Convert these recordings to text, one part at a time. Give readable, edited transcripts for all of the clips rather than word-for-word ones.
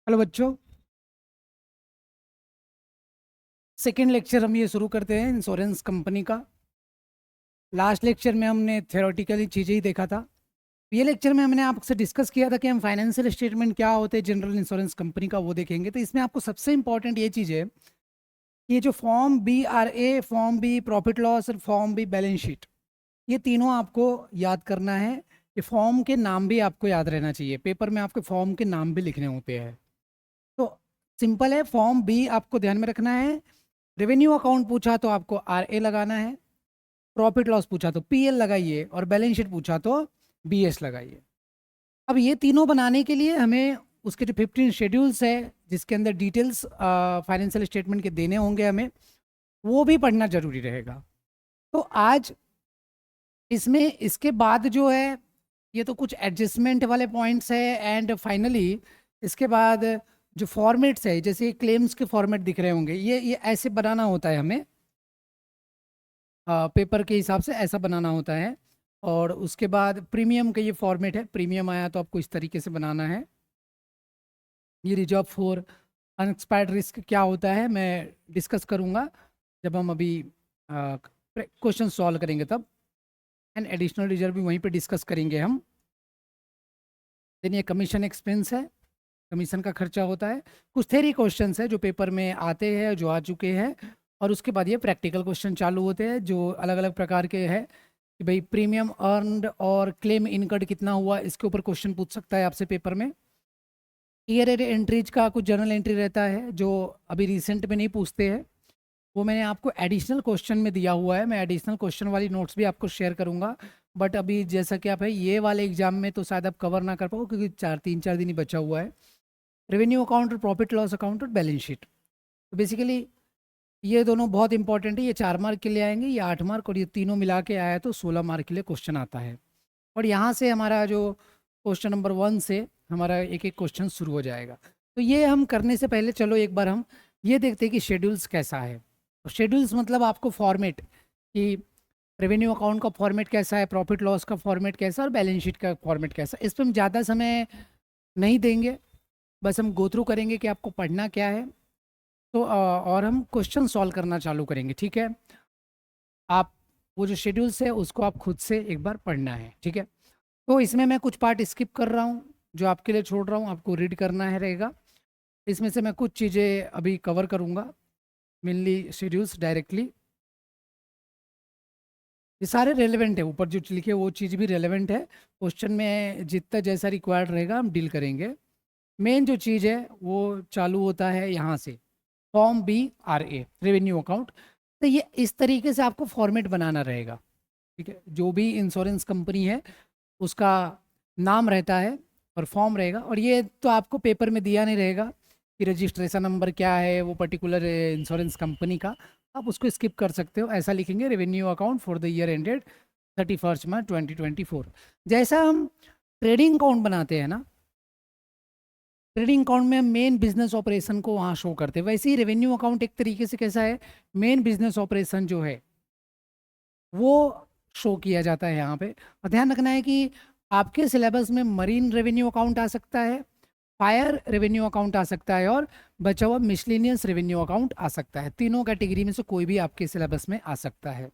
Hello बच्चों, second lecture हम ये शुरू करते हैं इंश्योरेंस कंपनी का। लास्ट लेक्चर में हमने थ्योरेटिकली चीज़ें ही देखा था। ये लेक्चर में हमने आपसे डिस्कस किया था कि हम फाइनेंशियल स्टेटमेंट क्या होते हैं जनरल इंश्योरेंस कंपनी का, वो देखेंगे। तो इसमें आपको सबसे इंपॉर्टेंट ये चीज़ है कि ये जो form B R A, form B profit loss और फॉर्म बी बैलेंस शीट, ये तीनों आपको याद करना है। ये फॉर्म के नाम भी आपको याद रहना चाहिए, पेपर में आपके फॉर्म के नाम भी लिखने होते हैं। तो सिंपल है, फॉर्म बी आपको ध्यान में रखना है। रेवेन्यू अकाउंट पूछा तो आपको आर ए लगाना है, प्रॉफिट लॉस पूछा तो पी एल लगाइए, और बैलेंस शीट पूछा तो बी एस लगाइए। अब ये तीनों बनाने के लिए हमें उसके जो 15 शेड्यूल्स है, जिसके अंदर डिटेल्स फाइनेंशियल स्टेटमेंट के देने होंगे, हमें वो भी पढ़ना जरूरी रहेगा। तो आज इसमें इसके बाद जो है, ये तो कुछ एडजस्टमेंट वाले पॉइंट्स है, एंड फाइनली इसके बाद जो फॉर्मेट्स है, जैसे क्लेम्स के फॉर्मेट दिख रहे होंगे, ये ऐसे बनाना होता है हमें, पेपर के हिसाब से ऐसा बनाना होता है। और उसके बाद प्रीमियम का ये फॉर्मेट है, प्रीमियम आया तो आपको इस तरीके से बनाना है। ये रिजर्व फॉर अनएक्सपायर्ड रिस्क क्या होता है मैं डिस्कस करूँगा जब हम अभी क्वेश्चन सॉल्व करेंगे तब। एंड एडिशनल रिजर्व भी वहीं पे डिस्कस करेंगे हम। देन ये कमीशन एक्सपेंस है, कमीशन का खर्चा होता है। कुछ थेरी क्वेश्चंस है जो पेपर में आते हैं, जो आ चुके हैं। और उसके बाद ये प्रैक्टिकल क्वेश्चन चालू होते हैं जो अलग अलग प्रकार के हैं कि भाई प्रीमियम अर्नड और क्लेम इनकर्ड कितना हुआ, इसके ऊपर क्वेश्चन पूछ सकता है आपसे पेपर में। ईयर एंट्रीज का कुछ जर्नल एंट्री रहता है जो अभी रिसेंट में नहीं पूछते हैं, वो मैंने आपको एडिशनल क्वेश्चन में दिया हुआ है। मैं एडिशनल क्वेश्चन वाली नोट्स भी आपको शेयर करूंगा। बट अभी जैसा कि आप है, ये वाले एग्जाम में तो शायद आप कवर ना कर पाओ क्योंकि 3-4 दिन ही बचा हुआ है। रेवेन्यू अकाउंट और प्रॉफिट लॉस अकाउंट और बैलेंस शीट, तो बेसिकली ये दोनों बहुत इंपॉर्टेंट है। ये 4 मार्क के लिए आएंगे, ये 8 मार्क, और ये तीनों मिला के आया तो 16 मार्क के लिए क्वेश्चन आता है। और यहाँ से हमारा जो क्वेश्चन नंबर 1 से हमारा एक एक क्वेश्चन शुरू हो जाएगा। तो ये हम करने से पहले चलो एक बार हम ये देखते हैं कि शेड्यूल्स कैसा है। तो शेड्यूल्स मतलब आपको फॉर्मेट कि रेवेन्यू अकाउंट का फॉर्मेट कैसा है, प्रॉफिट लॉस का फॉर्मेट कैसा है, और बैलेंस शीट का फॉर्मेट कैसा है। इस पर हम ज़्यादा समय नहीं देंगे, बस हम गो थ्रू करेंगे कि आपको पढ़ना क्या है। तो और हम क्वेश्चन सॉल्व करना चालू करेंगे, ठीक है। आप वो जो शेड्यूल्स है उसको आप खुद से एक बार पढ़ना है, ठीक है। तो इसमें मैं कुछ पार्ट स्किप कर रहा हूँ, जो आपके लिए छोड़ रहा हूँ, आपको रीड करना है रहेगा। इसमें से मैं कुछ चीज़ें अभी कवर करूँगा, मेनली शेड्यूल्स डायरेक्टली। ये सारे रेलेवेंट है, ऊपर जो लिखे वो चीज़ भी रेलेवेंट है। क्वेश्चन में जितना जैसा रिक्वायर्ड रहेगा हम डील करेंगे। मेन जो चीज़ है वो चालू होता है यहाँ से, form B R A, revenue account. तो ये इस तरीके से आपको फॉर्मेट बनाना रहेगा, ठीक है। जो भी इंश्योरेंस कंपनी है उसका नाम रहता है और फॉर्म रहेगा, और ये तो आपको पेपर में दिया नहीं रहेगा कि रजिस्ट्रेशन नंबर क्या है वो पर्टिकुलर इंश्योरेंस कंपनी का। आप उसको स्किप कर सकते हो, ऐसा लिखेंगे revenue account for the year ended 31 मार्च 2024। जैसा हम ट्रेडिंग अकाउंट बनाते हैं ना, ट्रेडिंग अकाउंट में हम मेन बिजनेस ऑपरेशन को वहाँ शो करते हैं, वैसे ही रेवेन्यू अकाउंट एक तरीके से कैसा है, मेन बिजनेस ऑपरेशन जो है वो शो किया जाता है यहाँ पे। और ध्यान रखना है कि आपके सिलेबस में मरीन रेवेन्यू अकाउंट आ सकता है, फायर रेवेन्यू अकाउंट आ सकता है, और बचा हुआ मिसलेनियस रेवेन्यू अकाउंट आ सकता है। तीनों कैटेगरी में से कोई भी आपके सिलेबस में आ सकता है।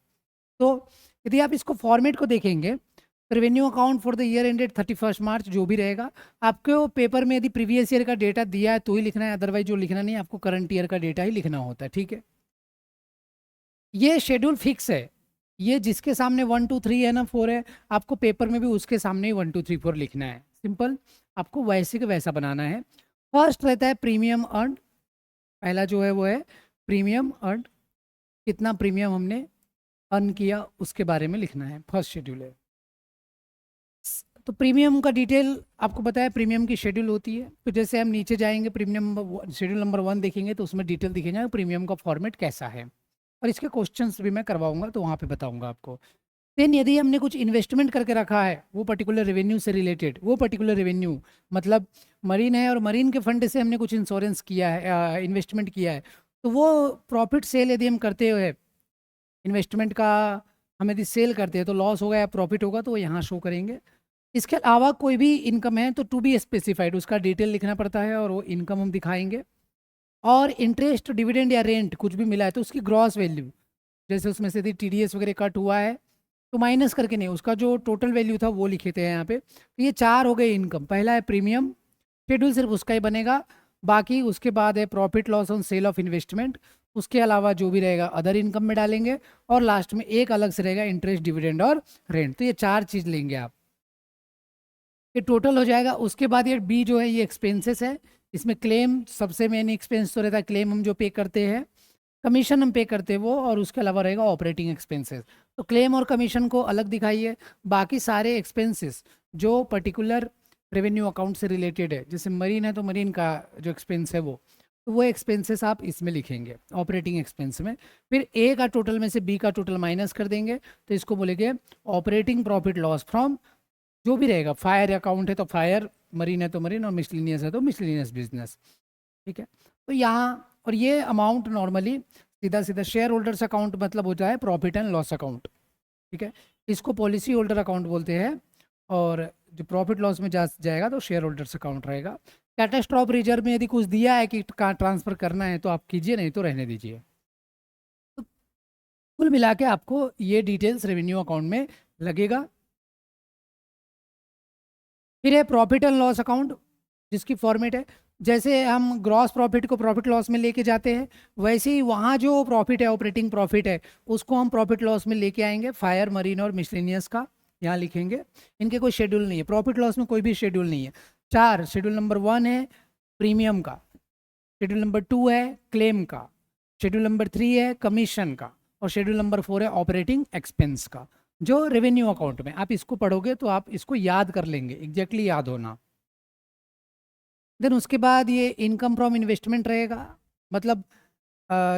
तो यदि आप इसको फॉर्मेट को देखेंगे, revenue account for the year ended 31 मार्च जो भी रहेगा, आपको पेपर में यदि प्रीवियस ईयर का डेटा दिया है तो ही लिखना है, अदरवाइज जो लिखना नहीं है, आपको करंट ईयर का डेटा ही लिखना होता है, ठीक है। ये शेड्यूल फिक्स है, ये जिसके सामने 1 2 3 है ना 4 है, आपको पेपर में भी उसके सामने ही 1 2 3 4 लिखना है। सिंपल, आपको वैसे के वैसा बनाना है। फर्स्ट रहता है प्रीमियम अर्न, पहला जो है वो है प्रीमियम अर्न, कितना प्रीमियम हमने अर्न किया उसके बारे में लिखना है, फर्स्ट शेड्यूल है। तो प्रीमियम का डिटेल आपको पता है, प्रीमियम की शेड्यूल होती है। तो जैसे हम नीचे जाएंगे, प्रीमियम शेड्यूल नंबर 1 देखेंगे तो उसमें डिटेल दिखेगा प्रीमियम का फॉर्मेट कैसा है, और इसके क्वेश्चंस भी मैं करवाऊंगा तो वहाँ पे बताऊंगा आपको। देन यदि हमने कुछ इन्वेस्टमेंट करके रखा है वो पर्टिकुलर रेवेन्यू से रिलेटेड, वो पर्टिकुलर रेवेन्यू मतलब मरीन है और मरीन के फंड से हमने कुछ इंश्योरेंस किया है, इन्वेस्टमेंट किया है, तो वो प्रॉफिट सेल यदि हम करते हुए इन्वेस्टमेंट का, हम यदि सेल करते हैं तो लॉस होगा या प्रॉफिट होगा तो वो यहाँ शो करेंगे। इसके अलावा कोई भी इनकम है तो टू बी स्पेसिफाइड, उसका डिटेल लिखना पड़ता है और वो इनकम हम दिखाएंगे। और इंटरेस्ट, डिविडेंड या रेंट कुछ भी मिला है तो उसकी ग्रॉस वैल्यू, जैसे उसमें से टीडीएस वगैरह कट हुआ है तो माइनस करके नहीं, उसका जो टोटल वैल्यू था वो लिखे थे यहाँ पे। तो ये चार हो गए इनकम। पहला है प्रीमियम, शेड्यूल सिर्फ उसका ही बनेगा। बाकी उसके बाद है profit loss on sale of investment, उसके अलावा जो भी रहेगा अदर इनकम में डालेंगे। और लास्ट में एक अलग से रहेगा इंटरेस्ट, डिविडेंड और रेंट। तो ये चार चीज़ लेंगे आप, ये टोटल हो जाएगा। उसके बाद ये बी जो है ये एक्सपेंसेस है। इसमें क्लेम सबसे मेन एक्सपेंस तो रहता है, क्लेम हम जो पे करते हैं, कमीशन हम पे करते हैं वो, और उसके अलावा रहेगा ऑपरेटिंग एक्सपेंसेस। तो क्लेम और कमीशन को अलग दिखाइए। बाकी सारे एक्सपेंसेस जो पर्टिकुलर रेवेन्यू अकाउंट से रिलेटेड है, जैसे मरीन है तो मरीन का जो एक्सपेंस है वो, तो वो एक्सपेंसेस आप इसमें लिखेंगे ऑपरेटिंग एक्सपेंस में। फिर ए का टोटल में से बी का टोटल माइनस कर देंगे, तो इसको बोलेंगे ऑपरेटिंग प्रॉफिट लॉस फ्रॉम जो भी रहेगा। फायर अकाउंट है तो फायर, मरीन है तो मरीन, और मिसलिनियस है तो मिसलिनियस बिजनेस। ठीक है। तो यहाँ और ये अमाउंट नॉर्मली सीधा सीधा शेयर होल्डर्स अकाउंट मतलब होता है प्रॉफिट एंड लॉस अकाउंट। ठीक है। इसको पॉलिसी होल्डर अकाउंट बोलते हैं। और जो प्रॉफिट लॉस में जाएगा तो शेयर होल्डर्स अकाउंट रहेगा। कैटास्ट्रॉफ रिजर्व में यदि कुछ दिया है कि कहाँ ट्रांसफर करना है तो आप कीजिए, नहीं तो रहने दीजिए। तो कुल मिला के आपको ये डिटेल्स रेवेन्यू अकाउंट में लगेगा। फिर है प्रॉफिट एंड लॉस अकाउंट, जिसकी फॉर्मेट है जैसे हम ग्रॉस प्रॉफिट को प्रॉफिट लॉस में लेके जाते हैं, वैसे ही वहाँ जो प्रॉफिट है ऑपरेटिंग प्रॉफिट है उसको हम प्रॉफिट लॉस में लेके आएंगे। फायर, मरीन और मिसलेनियस का यहाँ लिखेंगे। इनके कोई शेड्यूल नहीं है, प्रॉफिट लॉस में कोई भी शेड्यूल नहीं है। चार शेड्यूल, नंबर 1 है प्रीमियम का, शेड्यूल नंबर 2 है क्लेम का, शेड्यूल नंबर 3 है कमीशन का, और शेड्यूल नंबर 4 है ऑपरेटिंग एक्सपेंस का। जो रेवेन्यू अकाउंट में आप इसको पढ़ोगे तो आप इसको याद कर लेंगे, एग्जैक्टली याद होना। देन उसके बाद ये इनकम फ्रॉम इन्वेस्टमेंट रहेगा, मतलब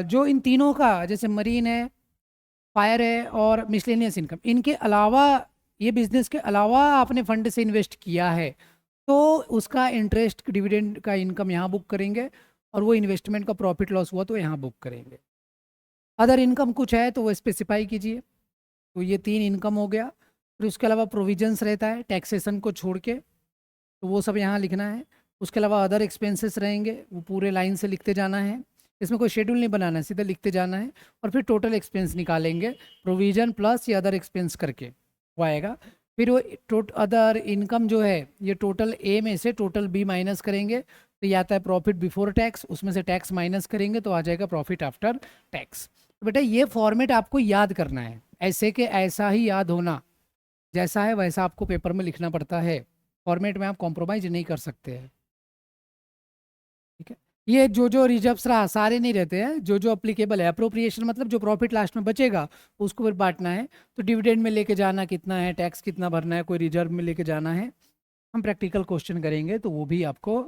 जो इन तीनों का, जैसे मरीन है, फायर है और मिसलेनियस इनकम, इनके अलावा ये बिजनेस के अलावा आपने फंड से इन्वेस्ट किया है तो उसका इंटरेस्ट, डिविडेंड का इनकम यहाँ बुक करेंगे, और वो इन्वेस्टमेंट का प्रॉफिट लॉस हुआ तो यहाँ बुक करेंगे। अदर इनकम कुछ है तो वो स्पेसिफाई कीजिए। तो ये 3 इनकम हो गया। फिर उसके अलावा प्रोविजंस रहता है टैक्सेशन को छोड़ के, तो वो सब यहाँ लिखना है। उसके अलावा अदर एक्सपेंसेस रहेंगे, वो पूरे लाइन से लिखते जाना है। इसमें कोई शेड्यूल नहीं बनाना है, सीधा लिखते जाना है। और फिर टोटल एक्सपेंस निकालेंगे, प्रोविजन प्लस ये अदर एक्सपेंस करके वो आएगा। फिर वो अदर इनकम जो है ये टोटल ए में से टोटल बी माइनस करेंगे, तो ये आता है प्रॉफिट बिफोर टैक्स, उसमें से टैक्स माइनस करेंगे तो आ जाएगा प्रॉफिट आफ्टर टैक्स। तो बेटा ये फॉर्मेट आपको याद करना है, ऐसे के ऐसा ही याद होना, जैसा है वैसा आपको पेपर में लिखना पड़ता है। फॉर्मेट में आप कॉम्प्रोमाइज नहीं कर सकते हैं। ठीक है। ये जो जो रिजर्व्स रहा सारे नहीं रहते हैं, जो जो अप्लीकेबल है। अप्रोप्रिएशन मतलब जो प्रॉफिट लास्ट में बचेगा उसको फिर बांटना है। तो डिविडेंड में लेके जाना कितना है, टैक्स कितना भरना है, कोई रिजर्व में लेके जाना है। हम प्रैक्टिकल क्वेश्चन करेंगे तो वो भी आपको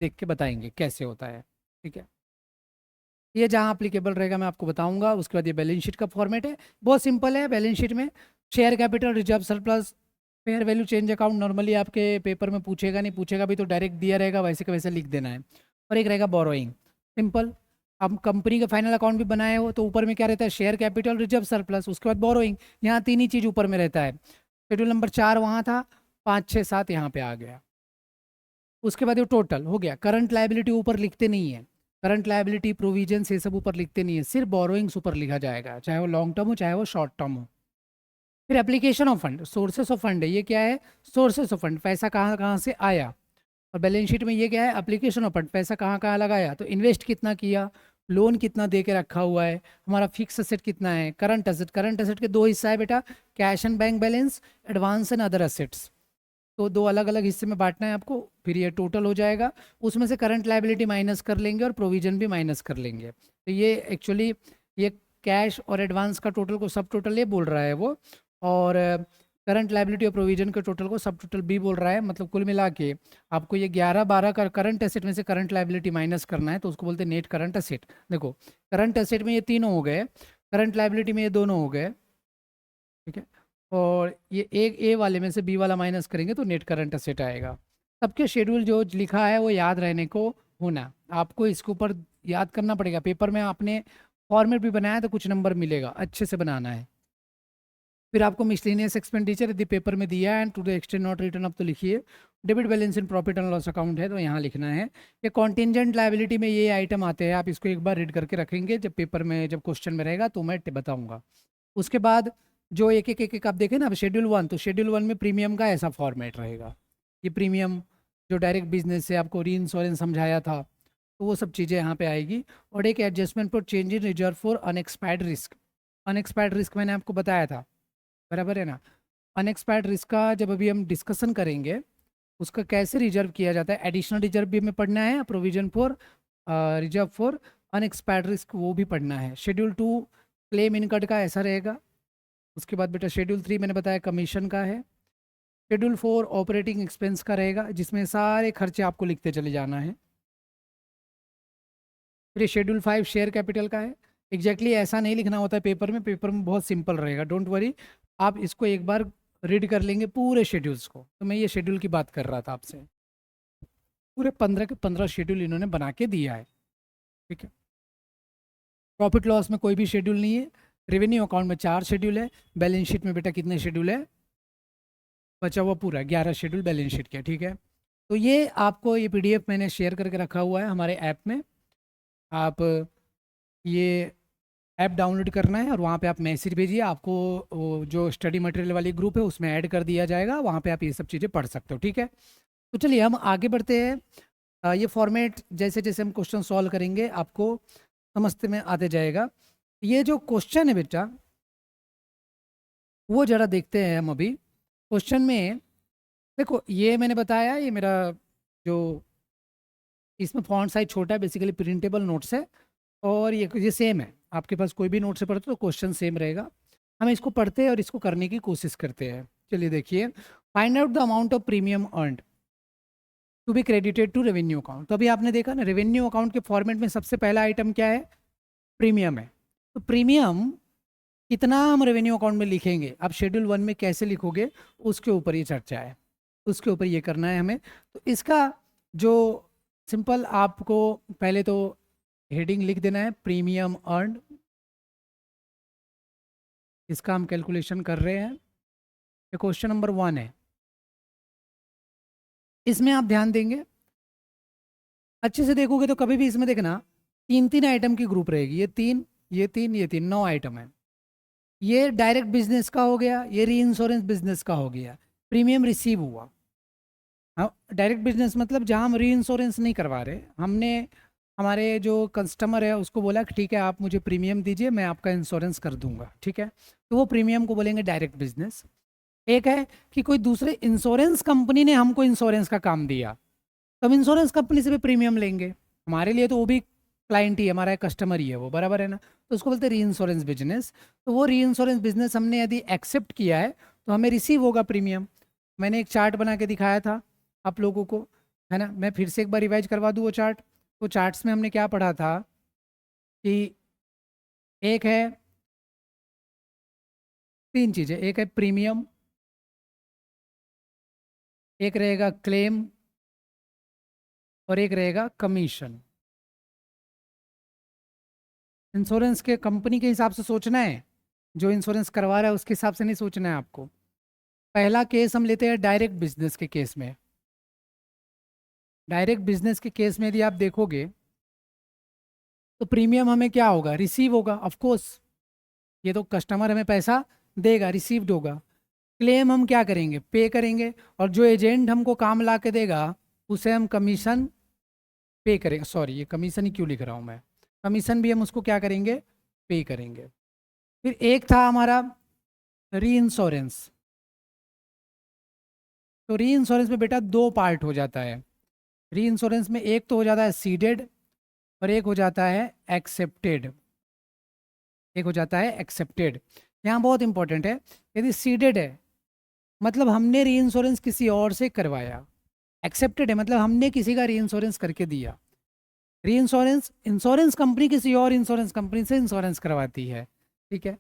देख के बताएंगे कैसे होता है। ठीक है। ये जहाँ अप्लीकेबल रहेगा मैं आपको बताऊंगा। उसके बाद ये बैलेंस शीट का फॉर्मेट है, बहुत सिंपल है। बैलेंस शीट में share capital, reserve, surplus, fair value change account normally आपके पेपर में पूछेगा नहीं, पूछेगा भी तो डायरेक्ट दिया रहेगा, वैसे का वैसे लिख देना है। और एक रहेगा बोरोइंग, सिंपल। अब कंपनी का फाइनल अकाउंट भी बनाए हो तो ऊपर में क्या रहता है, शेयर कैपिटल, रिजर्व, सरप्लस, उसके बाद बोरोइंग। यहाँ 3 ही चीज़ ऊपर में रहता है। शेड्यूल नंबर 4 वहाँ था, 5, 6, 7 यहाँ पे आ गया। उसके बाद ये टोटल हो गया। करंट लायबिलिटी ऊपर लिखते नहीं है, करंट लायबिलिटी, प्रोविजन ये सब ऊपर लिखते नहीं है, सिर्फ बोरोइंग्स ऊपर लिखा जाएगा, चाहे वो लॉन्ग टर्म हो चाहे वो शॉर्ट टर्म हो। फिर application of fund, sources of fund है, ये क्या है, सोर्सेस ऑफ फंड, पैसा कहाँ कहाँ से आया। और बैलेंस शीट में ये क्या है, एप्लीकेशन ऑफ फंड, पैसा कहाँ कहाँ लगाया, तो इन्वेस्ट कितना किया, लोन कितना दे के रखा हुआ है, हमारा फिक्स असेट कितना है, करंट असेट। करंट असेट के 2 हिस्सा है बेटा, cash and bank balance, advance and other assets. तो 2 अलग अलग हिस्से में बांटना है आपको। फिर ये टोटल हो जाएगा, उसमें से करंट लायबिलिटी माइनस कर लेंगे और प्रोविजन भी माइनस कर लेंगे। तो ये एक्चुअली ये कैश और एडवांस का टोटल को सब टोटल ये बोल रहा है वो, और करंट लायबिलिटी और प्रोविजन के टोटल को सब टोटल बी बोल रहा है। मतलब कुल मिला के आपको ये 11-12 का करंट एसेट में से करंट लायबिलिटी माइनस करना है, तो उसको बोलते हैं नेट करंट एसेट। देखो करंट एसेट में ये तीनों हो गए, करंट लायबिलिटी में ये दोनों हो गए। ठीक है। और ये एक ए वाले में से बी वाला माइनस करेंगे तो नेट करंट असेट आएगा। सबके शेड्यूल जो लिखा है वो याद रहने को होना, आपको इसके ऊपर याद करना पड़ेगा। पेपर में आपने फॉर्मेट भी बनाया तो कुछ नंबर मिलेगा, अच्छे से बनाना है। फिर आपको मिसलेनियस एक्सपेंडिचर यदि पेपर में दिया and to the extent not written off तो लिखिए। Debit balance in profit and loss account है तो यहाँ लिखना है। ये कॉन्टिजेंट लायबिलिटी में ये आइटम आते हैं, आप इसको एक बार रीड करके रखेंगे, जब पेपर में जब क्वेश्चन में रहेगा तो मैं बताऊंगा। उसके बाद जो एक आप देखें ना, अब शेड्यूल 1, तो शेड्यूल 1 में प्रीमियम का ऐसा फॉर्मेट रहेगा। ये प्रीमियम जो डायरेक्ट बिजनेस से आपको री इंश्योरेंस समझाया था, तो वो सब चीज़ें यहाँ पे आएगी। और एक adjustment for change in reserve for unexpired risk. Unexpired risk मैंने आपको बताया था, बराबर है ना। अनएक्सपायर्ड रिस्क का जब अभी हम डिस्कशन करेंगे, उसका कैसे रिजर्व किया जाता है, एडिशनल रिजर्व भी हमें पढ़ना है, provision for reserve for unexpired risk वो भी पढ़ना है। शेड्यूल 2 क्लेम इनकट का ऐसा रहेगा। उसके बाद बेटा शेड्यूल 3 मैंने बताया कमीशन का है। शेड्यूल 4 ऑपरेटिंग एक्सपेंस का रहेगा, जिसमें सारे खर्चे आपको लिखते चले जाना है। फिर शेड्यूल 5 शेयर कैपिटल का है। एग्जैक्टली ऐसा नहीं लिखना होता है पेपर में, पेपर में बहुत सिंपल रहेगा, डोंट वरी। आप इसको एक बार रीड कर लेंगे पूरे शेड्यूल्स को। तो मैं ये शेड्यूल की बात कर रहा था आपसे, पूरे 15 के 15 शेड्यूल इन्होंने बना के दिया है, ठीक है। प्रॉफिट लॉस में कोई भी शेड्यूल नहीं है। रेवेन्यू अकाउंट में 4 शेड्यूल है। बैलेंस शीट में बेटा कितने शेड्यूल है, बचा हुआ पूरा 11 शेड्यूल बैलेंस शीट के, ठीक है। तो ये आपको ये पीडीएफ मैंने शेयर करके रखा हुआ है हमारे ऐप में। आप ये ऐप डाउनलोड करना है और वहाँ पे आप मैसेज भेजिए, आपको वो जो स्टडी मटेरियल वाली ग्रुप है उसमें ऐड कर दिया जाएगा, वहाँ पे आप ये सब चीज़ें पढ़ सकते हो, ठीक है। तो चलिए हम आगे बढ़ते हैं। ये फॉर्मेट जैसे जैसे हम क्वेश्चन सॉल्व करेंगे आपको समझते में आते जाएगा। ये जो क्वेश्चन है बेटा, वो ज़रा देखते हैं हम अभी। क्वेश्चन में देखो, ये मैंने बताया, ये मेरा जो इसमें फॉन्ट साइज छोटा है, बेसिकली प्रिंटेबल नोट्स है। और ये सेम है, आपके पास कोई भी नोट से पढ़ते तो क्वेश्चन सेम रहेगा। हम इसको पढ़ते हैं और इसको करने की कोशिश करते हैं। चलिए देखिए, find out the amount of premium earned to be credited to revenue account. तो अभी आपने देखा ना, रेवेन्यू अकाउंट के फॉर्मेट में सबसे पहला आइटम क्या है, प्रीमियम है। तो प्रीमियम कितना हम रेवेन्यू अकाउंट में लिखेंगे, आप शेड्यूल 1 में कैसे लिखोगे, उसके ऊपर ये चर्चा है, उसके ऊपर ये करना है हमें। तो इसका जो सिंपल, आपको पहले तो हेडिंग लिख देना है प्रीमियम अर्न। इसका हम कैलकुलेशन कर रहे हैं। ये क्वेश्चन नंबर 1 है। इसमें आप ध्यान देंगे, अच्छे से देखोगे तो कभी भी इसमें देखना 3-3 आइटम की ग्रुप रहेगी। ये 3, ये 3, ये 3, 9 आइटम है। ये डायरेक्ट बिजनेस का हो गया, ये री इंश्योरेंस बिजनेस का हो गया। प्रीमियम रिसीव हुआ। हाँ, डायरेक्ट बिजनेस मतलब जहाँ हम री इंश्योरेंस नहीं करवा रहे, हमने हमारे जो कस्टमर है उसको बोला कि ठीक है आप मुझे प्रीमियम दीजिए, मैं आपका इंश्योरेंस कर दूंगा, ठीक है। तो वो प्रीमियम को बोलेंगे डायरेक्ट बिजनेस। एक है कि कोई दूसरे इंश्योरेंस कंपनी ने हमको इंश्योरेंस का काम दिया, तो हम इंश्योरेंस कंपनी से भी प्रीमियम लेंगे। हमारे लिए तो वो भी क्लाइंट ही है, हमारा कस्टमर ही है वो, बराबर है ना। तो उसको बोलते हैं री इंश्योरेंस बिजनेस। तो वो री इंश्योरेंस बिजनेस हमने यदि एक्सेप्ट किया है तो हमें रिसीव होगा प्रीमियम। मैंने एक चार्ट बना के दिखाया था आप लोगों को, है ना। मैं फिर से एक बार रिवाइज करवा दूँ वो चार्ट। तो चार्ट्स में हमने क्या पढ़ा था कि एक है, 3 चीज़ें, एक है प्रीमियम, एक रहेगा क्लेम, और एक रहेगा कमीशन। इंश्योरेंस के कंपनी के हिसाब से सोचना है, जो इंश्योरेंस करवा रहा है उसके हिसाब से नहीं सोचना है आपको। पहला केस हम लेते हैं डायरेक्ट बिजनेस के केस में। डायरेक्ट बिजनेस के केस में यदि आप देखोगे तो प्रीमियम हमें क्या होगा, रिसीव होगा, ऑफ कोर्स। ये तो कस्टमर हमें पैसा देगा, रिसीव्ड होगा। क्लेम हम क्या करेंगे, पे करेंगे। और जो एजेंट हमको काम ला के देगा उसे हम कमीशन पे करेंगे। सॉरी, ये कमीशन ही क्यों लिख रहा हूँ मैं, कमीशन भी हम उसको क्या करेंगे, पे करेंगे। फिर एक था हमारा री इंश्योरेंस। तो री इंश्योरेंस में बेटा 2 पार्ट हो जाता है। री इंश्योरेंस में एक तो हो जाता है सीडेड और एक हो जाता है एक्सेप्टेड। एक हो जाता है एक्सेप्टेड। यहाँ बहुत इंपॉर्टेंट है, यदि सीडेड है मतलब हमने री इंश्योरेंस किसी और से करवाया, एक्सेप्टेड है मतलब हमने किसी का री इंश्योरेंस करके दिया। री इंश्योरेंस, इंश्योरेंस कंपनी किसी और इंश्योरेंस कंपनी से इंश्योरेंस करवाती है, ठीक है।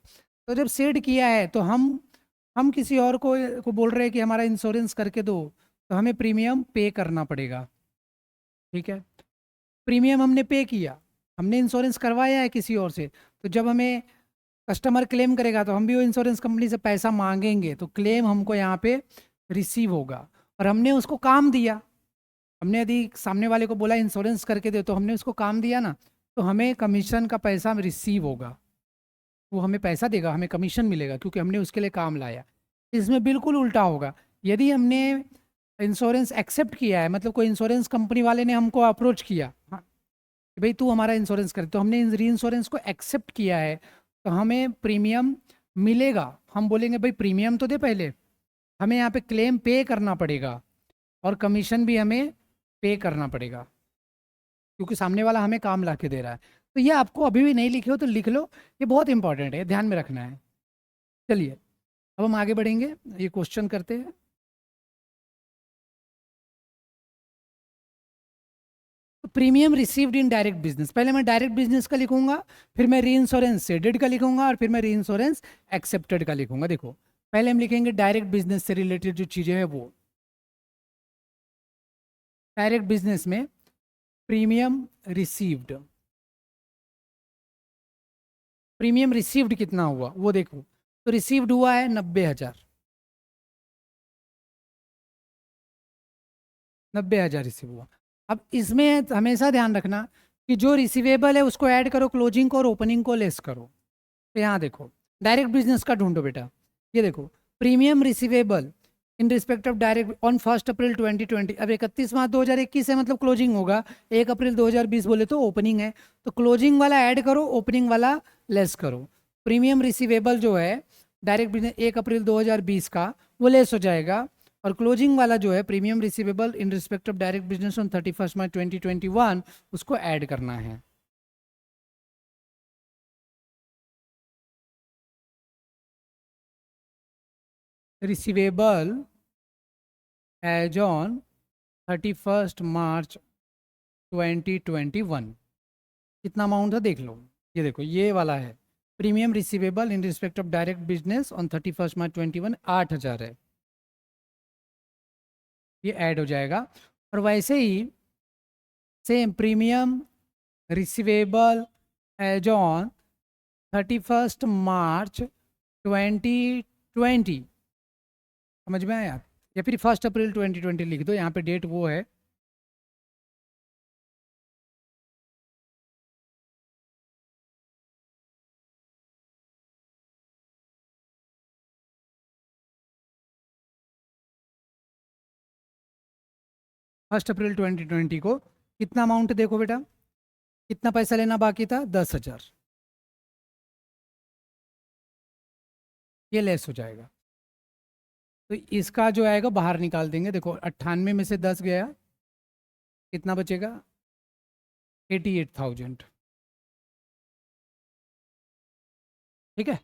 तो जब सीड किया है तो हम किसी और को बोल रहे हैं कि हमारा इंश्योरेंस करके दो, तो हमें प्रीमियम पे करना पड़ेगा, ठीक है। प्रीमियम हमने पे किया, हमने इंश्योरेंस करवाया है किसी और से, तो जब हमें कस्टमर क्लेम करेगा तो हम भी वो इंश्योरेंस कंपनी से पैसा मांगेंगे, तो क्लेम हमको यहाँ पे रिसीव होगा। और हमने उसको काम दिया, हमने यदि सामने वाले को बोला इंश्योरेंस करके दे, तो हमने उसको काम दिया ना, तो हमें कमीशन का पैसा रिसीव होगा, वो हमें पैसा देगा, हमें कमीशन मिलेगा, क्योंकि हमने उसके लिए काम लाया। इसमें बिल्कुल उल्टा होगा। यदि हमने इंश्योरेंस एक्सेप्ट किया है, मतलब कोई इंश्योरेंस कंपनी वाले ने हमको अप्रोच किया, हाँ, कि भाई तू हमारा इंश्योरेंस कर, तो हमने री इंश्योरेंस को एक्सेप्ट किया है, तो हमें प्रीमियम मिलेगा। हम बोलेंगे भाई प्रीमियम तो दे पहले, हमें यहाँ पे क्लेम पे करना पड़ेगा, और कमीशन भी हमें पे करना पड़ेगा, क्योंकि सामने वाला हमें काम ला के दे रहा है। तो ये आपको अभी भी नहीं लिखे हो तो लिख लो, ये बहुत इंपॉर्टेंट है, ध्यान में रखना है। चलिए अब हम आगे बढ़ेंगे, ये क्वेश्चन करते हैं। Premium received in direct business, पहले मैं डायरेक्ट बिजनेस का लिखूंगा, फिर मैं री इंश्योरेंस सेडेड का लिखूंगा, और फिर मैं री इंश्योरेंस एक्सेप्टेड का लिखूंगा। देखो पहले हम लिखेंगे डायरेक्ट बिजनेस से रिलेटेड जो चीज़ें हैं वो। डायरेक्ट बिजनेस में प्रीमियम रिसीव्ड, प्रीमियम रिसीव्ड कितना हुआ वो देखो, तो रिसीव्ड हुआ है 90,000, 90,000 रिसीव हुआ। अब इसमें हमेशा ध्यान रखना कि जो रिसीवेबल है उसको ऐड करो क्लोजिंग को, और ओपनिंग को लेस करो। तो यहाँ देखो डायरेक्ट बिजनेस का ढूंढो बेटा, ये देखो premium receivable in respect of direct on 1 अप्रैल 2020, अब 31 मार्च 2021 है, मतलब क्लोजिंग होगा। 1 अप्रैल 2020 बोले तो ओपनिंग है, तो क्लोजिंग वाला ऐड करो, ओपनिंग वाला लेस करो। प्रीमियम रिसीवेबल जो है डायरेक्ट बिजनेस 1 अप्रैल 2020 का, वो लेस हो जाएगा, और क्लोजिंग वाला जो है premium receivable in respect of direct business on 31 March 2021, उसको ऐड करना है। रिसीवेबल एज ऑन 31 मार्च 2021, कितना अमाउंट था देख लो। ये देखो ये वाला है premium receivable in respect of direct business on 31 March 2021, 8,000 है, ये ऐड हो जाएगा। और वैसे ही same premium receivable as on 31 March 2020, समझ में आया? या फिर 1 अप्रैल 2020 लिख दो, यहाँ पे डेट वो है। फर्स्ट अप्रैल 2020 को कितना अमाउंट देखो बेटा, कितना पैसा लेना बाकी था, 10,000, ये लेस हो जाएगा। तो इसका जो आएगा बाहर निकाल देंगे, देखो 98 में से 10 गया, कितना बचेगा, 88,000, ठीक है।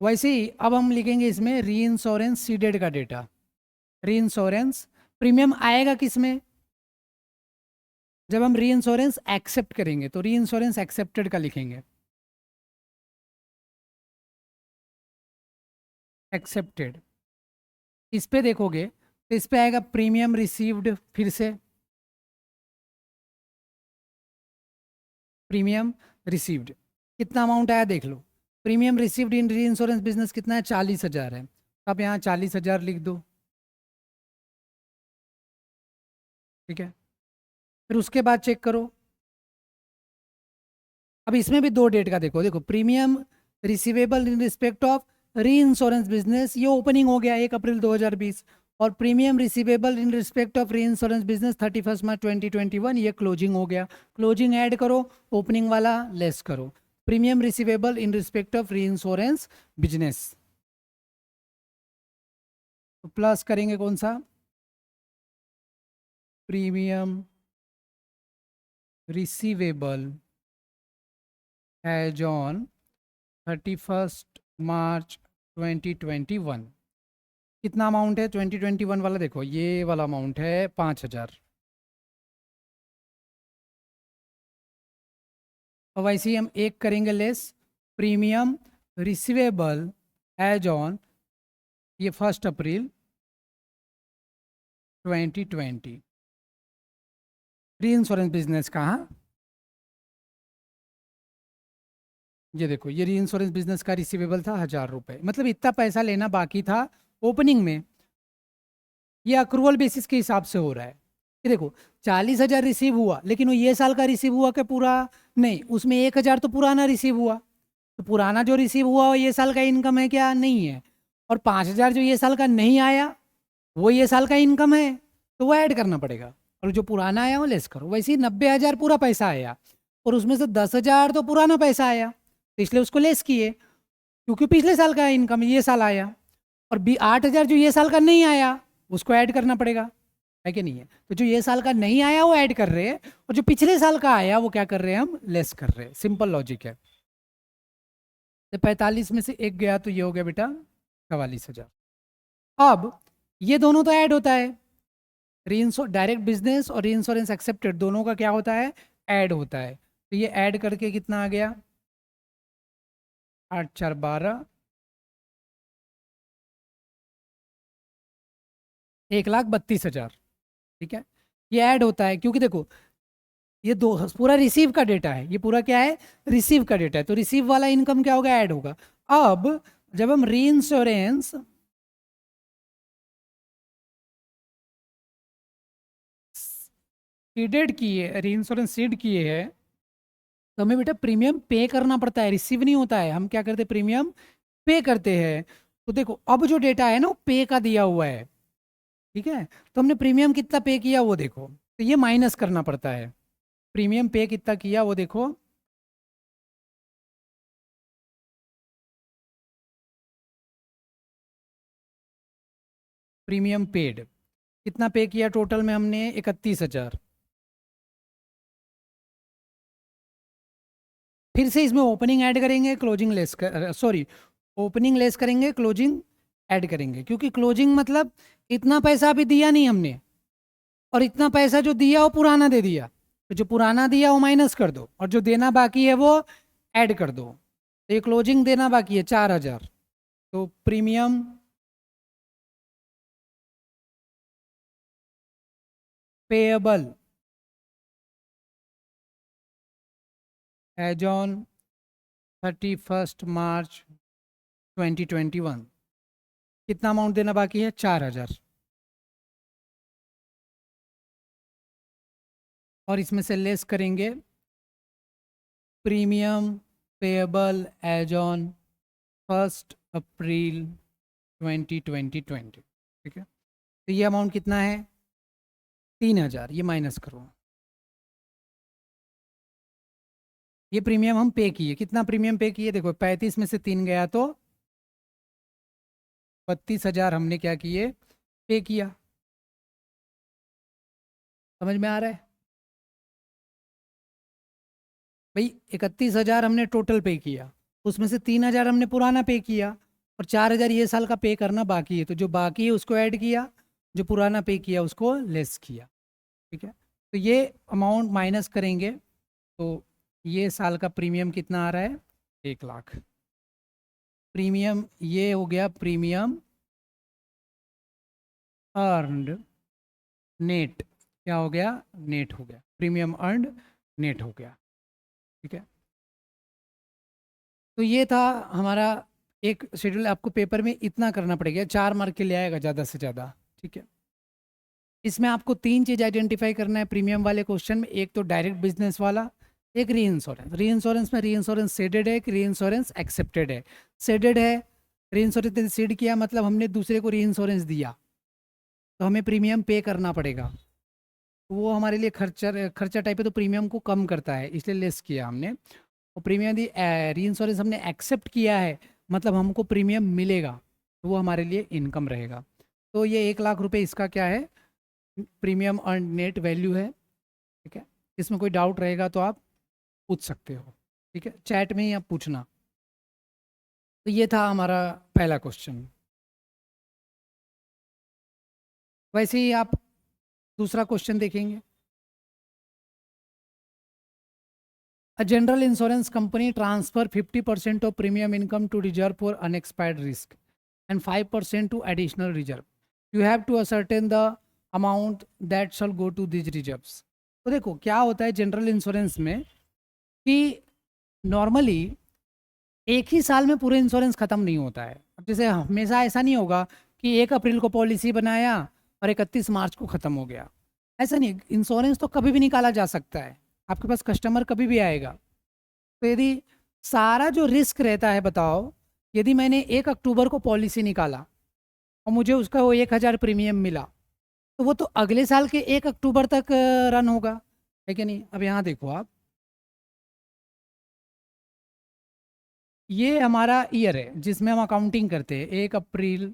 वैसे ही अब हम लिखेंगे इसमें री इंश्योरेंस सीडेड का डेटा। री इंश्योरेंस प्रीमियम आएगा किस में, जब हम री इंश्योरेंस एक्सेप्ट करेंगे, तो री इंश्योरेंस एक्सेप्टेड का लिखेंगे, एक्सेप्टेड। इस पे देखोगे तो इस पे आएगा प्रीमियम रिसीव्ड, फिर से प्रीमियम रिसीव्ड, कितना अमाउंट आया देख लो। प्रीमियम रिसीव्ड इन री इंश्योरेंस बिजनेस कितना है, 40,000 है, अब यहाँ 40,000 लिख दो, ठीक है। फिर उसके बाद चेक करो, अब इसमें भी दो डेट का देखो, देखो premium receivable in respect of री इंश्योरेंस बिजनेस, ये ओपनिंग हो गया 1 अप्रैल 2020, और premium receivable in respect of री इंश्योरेंस बिजनेस 31 मार्च 2021, ये क्लोजिंग हो गया। क्लोजिंग ऐड करो, ओपनिंग वाला लेस करो। Premium receivable in respect of री इंश्योरेंस बिजनेस, तो प्लस करेंगे कौन सा, premium receivable as on 31 March 2021, कितना अमाउंट है 2021 वाला, देखो ये वाला अमाउंट है 5,000। और वैसे ही हम एक करेंगे less, premium receivable as on ये 1 अप्रैल 2020, री इंश्योरेंस बिजनेस का, हाँ ये देखो, ये री इंश्योरेंस बिजनेस का रिसीवेबल था 1000 रुपये, मतलब इतना पैसा लेना बाकी था ओपनिंग में। ये अक्रूवल बेसिस के हिसाब से हो रहा है। ये देखो 40,000 रिसीव हुआ, लेकिन वो ये साल का रिसीव हुआ क्या पूरा? नहीं, उसमें 1,000 तो पुराना रिसीव हुआ। तो पुराना जो रिसीव हुआ वो ये साल का इनकम है क्या? नहीं है। और 5,000 जो ये साल का नहीं आया वो ये साल का इनकम है, तो वो ऐड करना पड़ेगा। और जो पुराना आया वो लेस करो। वैसे ही 90,000 पूरा पैसा आया और उसमें से 10,000 तो पुराना पैसा आया, तो इसलिए उसको लेस किए, क्योंकि पिछले साल का इनकम ये साल आया। और 8,000 जो ये साल का नहीं आया उसको ऐड करना पड़ेगा, है कि नहीं है? तो जो ये साल का नहीं आया वो ऐड कर रहे हैं, और जो पिछले साल का आया वो क्या कर रहे हैं? हम लेस कर रहे हैं। सिंपल लॉजिक है। तो 45 में से एक गया तो ये हो गया बेटा 44,000। अब ये दोनों तो ऐड होता है, डायरेक्ट बिजनेस और री इंश्योरेंस एक्सेप्टेड दोनों का क्या होता है? ऐड होता है। तो ये ऐड करके कितना आ गया? 8 4 12, 1,32,000। ठीक है, ये ऐड होता है क्योंकि देखो ये दो पूरा रिसीव का डेटा है, ये पूरा क्या है? रिसीव का डेटा है। तो रिसीव वाला इनकम क्या होगा? ऐड होगा। अब जब हम री इंश्योरेंस सीडेड किए, री इंश्योरेंस सीड किए हैं, तो हमें बेटा प्रीमियम पे करना पड़ता है, रिसीव नहीं होता है। हम क्या करते हैं? प्रीमियम पे करते हैं। तो देखो अब जो डेटा है ना वो पे का दिया हुआ है, ठीक है? तो हमने प्रीमियम कितना पे किया वो देखो, तो ये माइनस करना पड़ता है। प्रीमियम पे कितना किया वो देखो, प्रीमियम पेड कितना पे किया टोटल में हमने? 31,000। फिर से इसमें ओपनिंग ऐड करेंगे, closing less sorry, opening less करेंगे, क्लोजिंग ऐड करेंगे, क्योंकि क्लोजिंग मतलब इतना पैसा अभी दिया नहीं हमने, और इतना पैसा जो दिया वो पुराना दे दिया। तो जो पुराना दिया वो माइनस कर दो, और जो देना बाकी है वो ऐड कर दो। तो ये क्लोजिंग देना बाकी है 4,000। तो premium payable as on 31 March 2021, कितना अमाउंट देना बाकी है? 4,000। और इसमें से लेस करेंगे प्रीमियम पेएबल एज ऑन 1 अप्रैल 2020। ठीक है, तो ये अमाउंट कितना है? 3,000। ये माइनस करो। ये प्रीमियम हम पे किए, कितना प्रीमियम पे किए? देखो 35 में से 3 गया तो 32,000 हमने क्या किए? पे किया। समझ में आ रहा है भाई? 31,000 हमने टोटल पे किया, उसमें से 3,000 हमने पुराना पे किया, और 4,000 ये साल का पे करना बाकी है। तो जो बाकी है उसको ऐड किया, जो पुराना पे किया उसको लेस किया। ठीक है, तो ये अमाउंट माइनस करेंगे, तो ये साल का प्रीमियम कितना आ रहा है? 1,00,000। प्रीमियम ये हो गया, प्रीमियम अर्नड नेट। क्या हो गया? नेट हो गया। प्रीमियम अर्नड नेट हो गया। ठीक है, तो ये था हमारा एक शेड्यूल। आपको पेपर में इतना करना पड़ेगा, 4 मार्क के लिए आएगा ज़्यादा से ज़्यादा। ठीक है, इसमें आपको 3 चीज़ आइडेंटिफाई करना है प्रीमियम वाले क्वेश्चन में। एक तो डायरेक्ट बिजनेस वाला, एक री इंश्योरेंस। री इंश्योरेंस में री इंश्योरेंस सेडेड है कि री इंश्योरेंस एक्सेप्टेड है? सेडेड है। री इंश्योरेंस ने सीड किया मतलब हमने दूसरे को री इंश्योरेंस दिया, तो हमें प्रीमियम पे करना पड़ेगा। तो वो हमारे लिए खर्चा टाइप है, तो प्रीमियम को कम करता है, इसलिए लेस किया हमने। और प्रीमियम दी री इंश्योरेंस हमने एक्सेप्ट किया है, मतलब हमको प्रीमियम मिलेगा, तो वो हमारे लिए इनकम रहेगा। तो ये 1,00,000 रुपये इसका क्या है? प्रीमियम अर्न नेट वैल्यू है। ठीक है, इसमें कोई डाउट रहेगा तो आप पूछ सकते हो। ठीक है, चैट में ही आप पूछना। तो ये था हमारा पहला क्वेश्चन। वैसे ही आप दूसरा क्वेश्चन देखेंगे। A general insurance company transfer 50% of premium income to reserve for unexpired risk and 5% to additional reserve. You have to ascertain the amount that shall go to these reserves. तो देखो क्या होता है general insurance में कि normally एक ही साल में पूरे इंश्योरेंस खत्म नहीं होता है। अब जैसे हमेशा ऐसा नहीं होगा कि 1 अप्रैल को पॉलिसी बनाया और 31 मार्च को ख़त्म हो गया, ऐसा नहीं। इंश्योरेंस तो कभी भी निकाला जा सकता है, आपके पास कस्टमर कभी भी आएगा। तो यदि सारा जो रिस्क रहता है, बताओ यदि मैंने 1 अक्टूबर को पॉलिसी निकाला और मुझे उसका वो 1,000 प्रीमियम मिला, तो वो तो अगले साल के 1 अक्टूबर तक रन होगा, है कि नहीं। अब यहाँ देखो आप, ये हमारा ईयर है जिसमें हम अकाउंटिंग करते हैं, 1 अप्रैल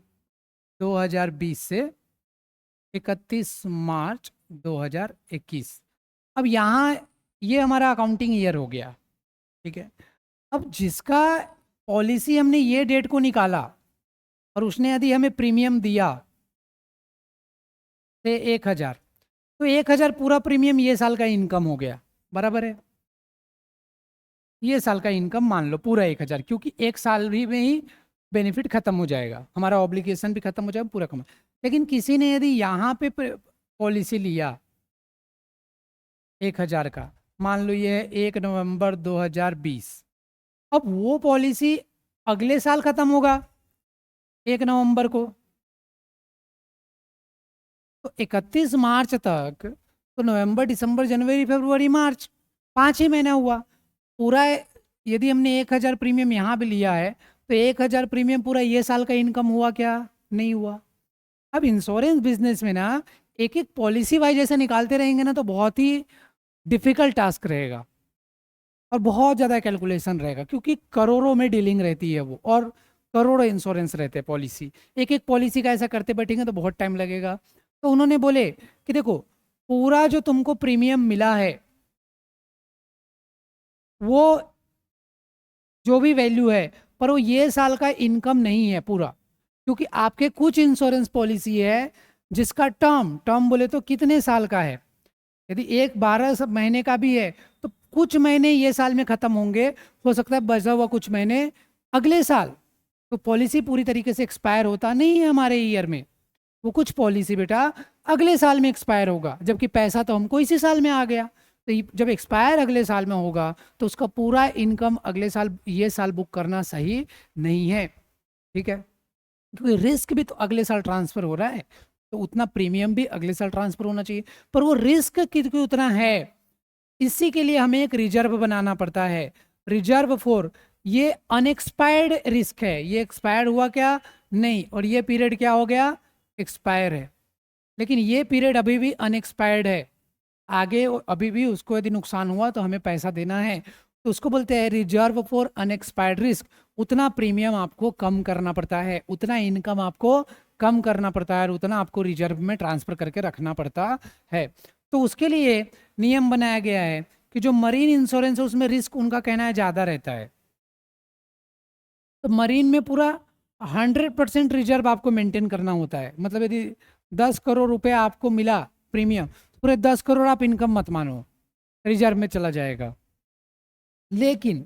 2020 से 31 मार्च 2021। अब यहाँ ये हमारा अकाउंटिंग ईयर हो गया, ठीक है। अब जिसका पॉलिसी हमने ये डेट को निकाला और उसने यदि हमें प्रीमियम दिया से 1,000, तो 1,000 पूरा प्रीमियम ये साल का इनकम हो गया, बराबर है। ये साल का इनकम मान लो पूरा 1,000, क्योंकि एक साल भी में ही बेनिफिट खत्म हो जाएगा, हमारा ऑब्लिगेशन भी खत्म हो जाएगा पूरा कमा। लेकिन किसी ने यदि यहाँ पे पॉलिसी लिया 1,000 का, मान लो ये है 1 नवंबर 2020, अब वो पॉलिसी अगले साल खत्म होगा 1 नवंबर को, तो 31 मार्च तक, तो नवंबर दिसंबर जनवरी फरवरी मार्च, 5 ही महीना हुआ पूरा। यदि हमने 1,000 प्रीमियम यहाँ भी लिया है, तो 1,000 प्रीमियम पूरा ये साल का इनकम हुआ क्या? नहीं हुआ। अब इंश्योरेंस बिजनेस में ना एक एक पॉलिसी वाइज ऐसे निकालते रहेंगे ना, तो बहुत ही डिफिकल्ट टास्क रहेगा और बहुत ज़्यादा कैलकुलेशन रहेगा, क्योंकि करोड़ों में डीलिंग रहती है वो, और करोड़ों इंश्योरेंस रहते हैं पॉलिसी। एक एक पॉलिसी का ऐसा करते बैठेंगे तो बहुत टाइम लगेगा। तो उन्होंने बोले कि देखो, पूरा जो तुमको प्रीमियम मिला है वो जो भी वैल्यू है, पर वो ये साल का इनकम नहीं है पूरा, क्योंकि आपके कुछ इंश्योरेंस पॉलिसी है जिसका टर्म टर्म बोले तो कितने साल का है। यदि एक 12 महीने का भी है, तो कुछ महीने ये साल में खत्म होंगे, हो सकता है बचा हुआ कुछ महीने अगले साल। तो पॉलिसी पूरी तरीके से एक्सपायर होता नहीं है हमारे ईयर में, वो कुछ पॉलिसी बेटा अगले साल में एक्सपायर होगा, जबकि पैसा तो हमको इसी साल में आ गया। तो जब एक्सपायर अगले साल में होगा, तो उसका पूरा इनकम अगले साल ये साल बुक करना सही नहीं है, ठीक है। क्योंकि रिस्क भी तो अगले साल ट्रांसफर हो रहा है, तो उतना प्रीमियम भी अगले साल ट्रांसफर होना चाहिए, पर वो रिस्क कितना उतना है, इसी के लिए हमें एक रिजर्व बनाना पड़ता है। रिजर्व फॉर ये अनएक्सपायर्ड रिस्क है, ये एक्सपायर हुआ क्या? नहीं, और ये पीरियड क्या हो गया? एक्सपायर है, लेकिन ये पीरियड अभी भी अनएक्सपायर्ड है, आगे अभी भी उसको यदि नुकसान हुआ तो हमें पैसा देना है, तो उसको बोलते हैं रिजर्व फॉर अनएक्सपायर्ड रिस्क। उतना प्रीमियम आपको कम करना पड़ता है, उतना इनकम आपको कम करना पड़ता है, और उतना आपको रिजर्व में ट्रांसफर करके रखना पड़ता है। तो उसके लिए नियम बनाया गया है कि जो मरीन इंश्योरेंस है उसमें रिस्क उनका कहना है ज़्यादा रहता है, तो मरीन में पूरा 100% रिजर्व आपको मेंटेन करना होता है। मतलब यदि 10 करोड़ रुपए आपको मिला प्रीमियम, पूरे 10 करोड़ आप इनकम मत मानो, रिजर्व में चला जाएगा। लेकिन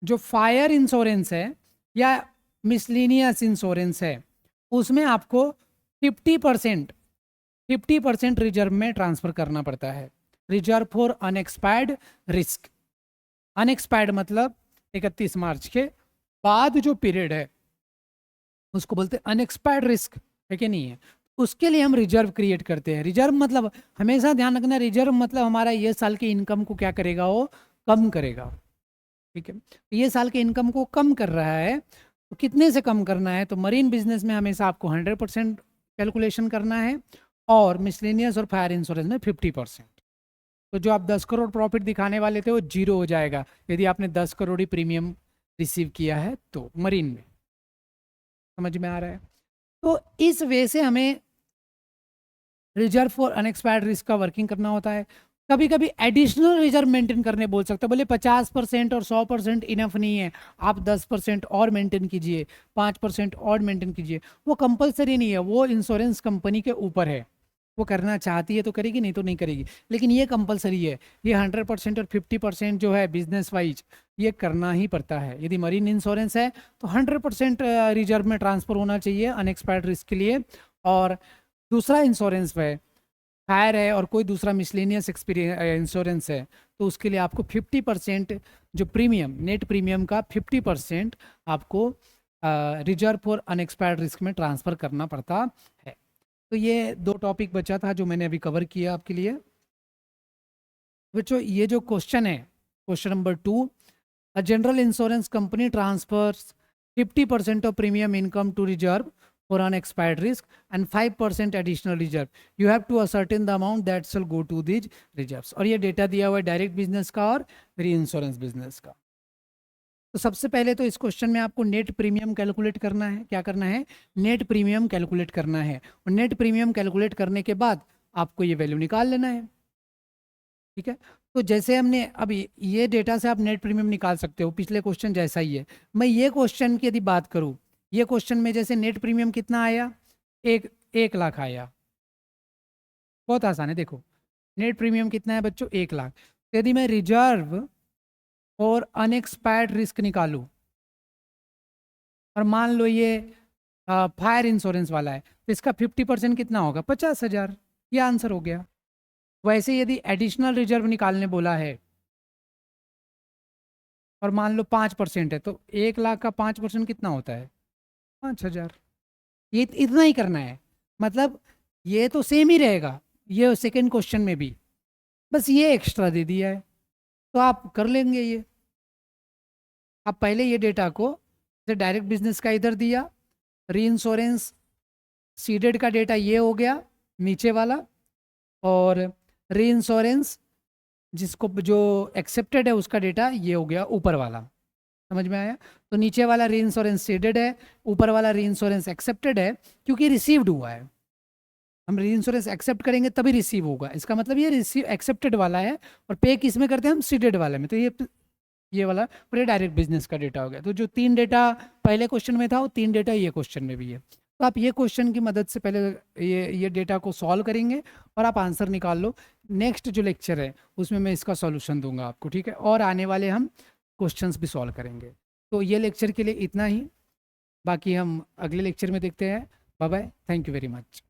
जो फायर इंश्योरेंस है या मिसलिनियस इंश्योरेंस है, उसमें आपको 50% रिजर्व में ट्रांसफर करना पड़ता है। Reserve for unexpired risk, unexpired मतलब 31 मार्च के बाद जो पीरियड है उसको बोलते हैं अनएक्सपायर्ड रिस्क, है कि नहीं है। उसके लिए हम रिजर्व क्रिएट करते हैं। रिजर्व मतलब हमेशा ध्यान रखना, रिजर्व मतलब हमारा ये साल के इनकम को क्या करेगा? वो कम करेगा, ठीक है। ये साल के इनकम को कम कर रहा है, तो कितने से कम करना है? तो मरीन बिजनेस में हमेशा आपको 100% कैलकुलेशन करना है, और मिसलेनियस और फायर इंश्योरेंस में 50%। तो जो आप 10 करोड़ प्रॉफिट दिखाने वाले थे वो जीरो हो जाएगा यदि आपने 10 करोड़ ही प्रीमियम रिसीव किया है, तो मरीन में। समझ में आ रहा है? तो इस वे से हमें रिजर्व फॉर अनएक्सपायर्ड रिस्क का वर्किंग करना होता है। कभी कभी एडिशनल रिजर्व मेंटेन करने बोल सकते हैं, बोले 50% और 100% इनफ नहीं है, आप 10% और मेंटेन कीजिए, 5% और मेंटेन कीजिए। वो कंपलसरी नहीं है, वो इंश्योरेंस कंपनी के ऊपर है, वो करना चाहती है तो करेगी, नहीं तो नहीं करेगी। लेकिन ये कंपलसरी है, ये 100% और 50% जो है बिजनेस वाइज ये करना ही पड़ता है। यदि मरीन इंश्योरेंस है तो 100% रिजर्व में ट्रांसफर होना चाहिए अनएक्सपायर्ड रिस्क के लिए। और दूसरा इंश्योरेंस है, फायर है और कोई दूसरा मिसलेनियस इंश्योरेंस है, तो उसके लिए आपको 50% जो प्रीमियम नेट प्रीमियम का 50% आपको रिजर्व फॉर अनएक्सपायर्ड रिस्क में ट्रांसफ़र करना पड़ता है। तो ये 2 टॉपिक बचा था जो मैंने अभी कवर किया आपके लिए। बच्चों ये जो क्वेश्चन है, question number 2, a general insurance company transfers 50% of premium income to reserve for unexpired risk and 5% additional reserve. You have to ascertain the amount that shall go to these reserves. और ये data दिया हुआ है direct business का और री insurance business का। तो सबसे पहले तो इस क्वेश्चन में आपको नेट प्रीमियम कैलकुलेट करना है। क्या करना है? नेट प्रीमियम कैलकुलेट करना है। और नेट प्रीमियम कैलकुलेट करने के बाद आपको ये वैल्यू निकाल लेना है। ठीक है, तो जैसे हमने अभी ये डेटा से आप नेट प्रीमियम निकाल सकते हो, पिछले क्वेश्चन जैसा ही है। मैं ये क्वेश्चन की यदि बात करूँ, ये क्वेश्चन में जैसे नेट प्रीमियम कितना आया, 1 लाख आया। बहुत आसान है, देखो नेट प्रीमियम कितना है बच्चों, 1 लाख। तो यदि मैं रिजर्व और अनएक्सपायर्ड रिस्क निकालूं और मान लो ये फायर इंश्योरेंस वाला है, तो इसका 50% कितना होगा, 50,000। ये आंसर हो गया। वैसे यदि एडिशनल रिजर्व निकालने बोला है और मान लो 5% है, तो 1 लाख का 5% कितना होता है, 5,000। ये इतना ही करना है, मतलब ये तो सेम ही रहेगा ये सेकंड क्वेश्चन में भी, बस ये एक्स्ट्रा दे दिया है तो आप कर लेंगे ये। आप पहले ये डेटा को जैसे डायरेक्ट बिजनेस का इधर दिया, री इंश्योरेंस सीडेड का डेटा ये हो गया नीचे वाला, और री इंश्योरेंस जिसको जो एक्सेप्टेड है उसका डेटा ये हो गया ऊपर वाला। समझ में आया? तो नीचे वाला री इंश्योरेंस सीडेड है, ऊपर वाला री इंश्योरेंस एक्सेप्टेड है, क्योंकि रिसीव्ड हुआ है। हम री इंश्योरेंस एक्सेप्ट करेंगे तभी रिसीव होगा, इसका मतलब ये रिसीव एक्सेप्टेड वाला है। और पे किस में करते हैं हम, सीडेड वाले में। तो ये वाला और ये डायरेक्ट बिजनेस का डेटा हो गया। तो जो 3 डेटा पहले क्वेश्चन में था वो 3 डेटा ये क्वेश्चन में भी है। तो आप ये क्वेश्चन की मदद से पहले ये डेटा को सॉल्व करेंगे और आप आंसर निकाल लो। नेक्स्ट जो लेक्चर है उसमें मैं इसका सॉल्यूशन दूंगा आपको, ठीक है, और आने वाले हम क्वेश्चंस भी सॉल्व करेंगे। तो ये लेक्चर के लिए इतना ही, बाकी हम अगले लेक्चर में देखते हैं। Bye bye, thank you very much.